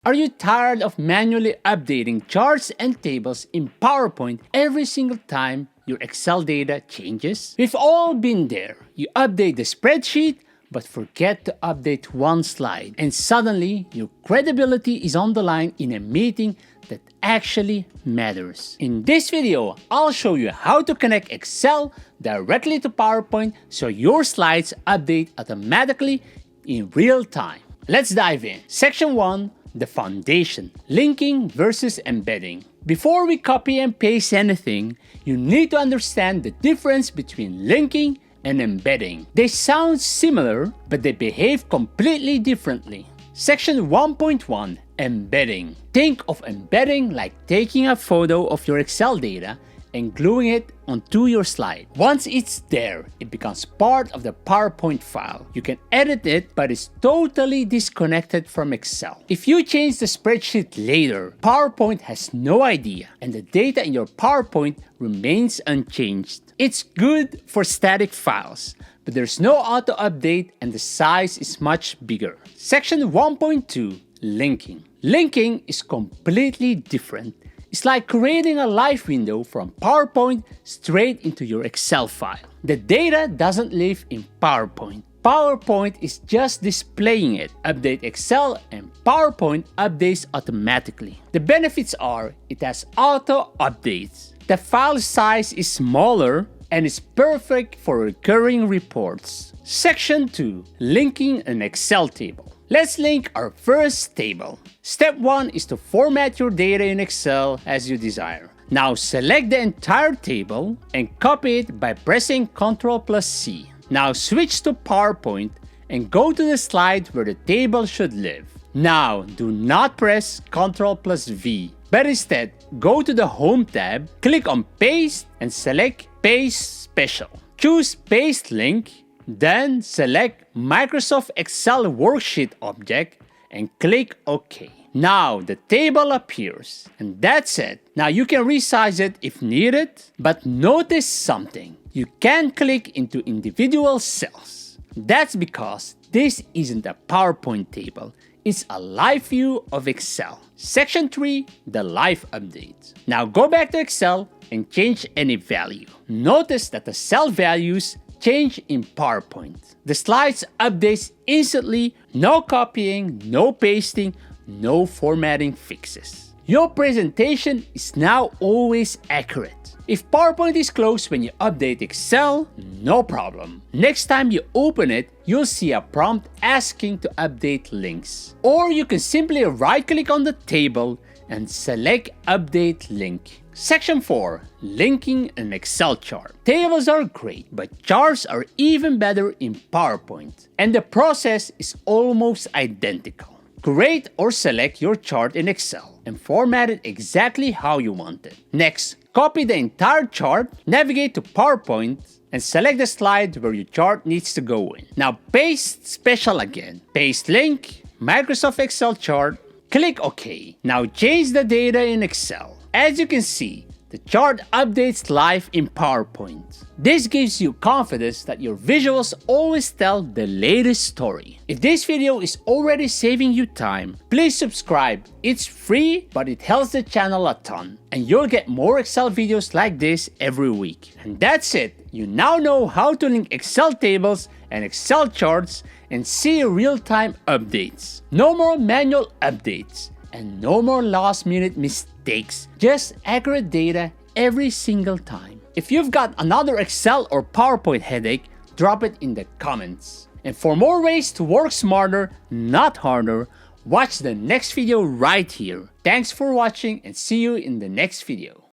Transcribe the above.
Are you tired of manually updating charts and tables in PowerPoint every single time your Excel data changes? We've all been there. You update the spreadsheet, but forget to update one slide, and suddenly your credibility is on the line in a meeting that actually matters. In this video, I'll show you how to connect Excel directly to PowerPoint so your slides update automatically in real time. Let's dive in. Section 1. The foundation, linking versus embedding. Before we copy and paste anything, you need to understand the difference between linking and embedding. They sound similar, but they behave completely differently. Section 1.1, embedding. Think of embedding like taking a photo of your Excel data and gluing it onto your slide. Once it's there, it becomes part of the PowerPoint file. You can edit it, but it's totally disconnected from Excel. If you change the spreadsheet later, PowerPoint has no idea, and the data in your PowerPoint remains unchanged. It's good for static files, but there's no auto update and the size is much bigger. Section 1.2, linking. Linking is completely different. It's like creating a live window from PowerPoint straight into your Excel file. The data doesn't live in PowerPoint. PowerPoint is just displaying it. Update Excel and PowerPoint updates automatically. The benefits are it has auto updates. The file size is smaller and is perfect for recurring reports. Section 2. Linking an Excel table. Let's link our first table. Step 1 is to format your data in Excel as you desire. Now select the entire table and copy it by pressing Ctrl+C. Now switch to PowerPoint and go to the slide where the table should live. Now do not press Ctrl+V, but instead go to the Home tab, click on Paste and select Paste Special. Choose Paste Link. Then select Microsoft Excel Worksheet object and click OK. Now the table appears, and that's it. Now you can resize it if needed, but notice something. You can't click into individual cells. That's because this isn't a PowerPoint table. It's a live view of Excel. Section 3. The live update. Now go back to Excel and change any value. Notice that the cell values change in PowerPoint. The slides updates instantly, no copying, no pasting, no formatting fixes. Your presentation is now always accurate. If PowerPoint is closed when you update Excel, no problem. Next time you open it, you'll see a prompt asking to update links. Or you can simply right-click on the table and select Update Link. Section 4. Linking an Excel chart. Tables are great, but charts are even better in PowerPoint, and the process is almost identical. Create or select your chart in Excel and format it exactly how you want it. Next, copy the entire chart, navigate to PowerPoint, and select the slide where your chart needs to go in. Now paste Special again. Paste Link, Microsoft Excel chart, click OK. Now change the data in Excel. As you can see, the chart updates live in PowerPoint. This gives you confidence that your visuals always tell the latest story. If this video is already saving you time, please subscribe. It's free, but it helps the channel a ton. And you'll get more Excel videos like this every week. And that's it. You now know how to link Excel tables and Excel charts and see real-time updates. No more manual updates. And no more last-minute mistakes, just accurate data every single time. If you've got another Excel or PowerPoint headache, drop it in the comments. And for more ways to work smarter, not harder, watch the next video right here. Thanks for watching and see you in the next video.